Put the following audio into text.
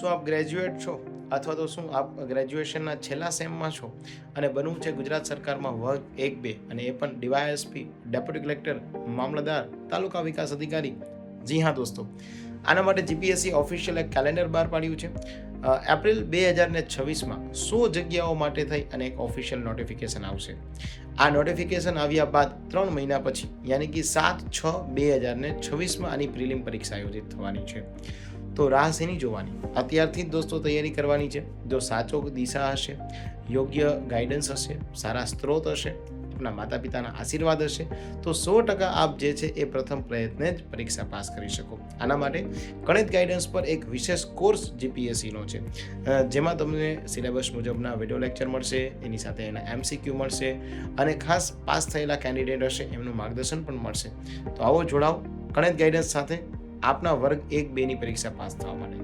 શું આપ ગ્રેજ્યુએટ છો અથવા તો શું આપ ગ્રેજ્યુએશનના છેલ્લા સેમમાં છો અને બનવું છે ગુજરાત સરકારમાં વર્ગ 1-2 અને એ પણ ડીવાયએસપી, ડેપ્યુટી કલેક્ટર, મામલતદાર, તાલુકા વિકાસ અધિકારી? જી હા દોસ્તો, આના માટે જીપીએસસી ઓફિશિયલ એક કેલેન્ડર બહાર પાડ્યું છે. એપ્રિલ 2026માં 100 જગ્યાઓ માટે થઈ અને એક ઓફિશિયલ નોટિફિકેશન આવશે. આ નોટિફિકેશન આવ્યા બાદ 3 મહિના પછી યાની કે 7/6/2026માં આની પ્રિલિમ પરીક્ષા આયોજિત થવાની છે. તો રાહ શેની જોવાની? અત્યારથી જ દોસ્તો તૈયારી કરવાની છે. જો સાચો દિશા હશે, યોગ્ય ગાઈડન્સ હશે, સારા સ્ત્રોત હશે, આપણા માતા પિતાના આશીર્વાદ હશે તો 100% આપ જે છે એ પ્રથમ પ્રયત્ને જ પરીક્ષા પાસ કરી શકો. આના માટે ગણિત ગાઈડન્સ પર એક વિશેષ કોર્સ જીપીએસસીનો છે, જેમાં તમને સિલેબસ મુજબના વિડીયો લેક્ચર મળશે, એની સાથે એના એમસીક્યુ મળશે અને ખાસ પાસ થયેલા કેન્ડિડેટ હશે એમનું માર્ગદર્શન પણ મળશે. તો આવો જોડાઓ ગણિત ગાઈડન્સ સાથે આપના વર્ગ 1-2ની પરીક્ષા પાસ થવા માટે.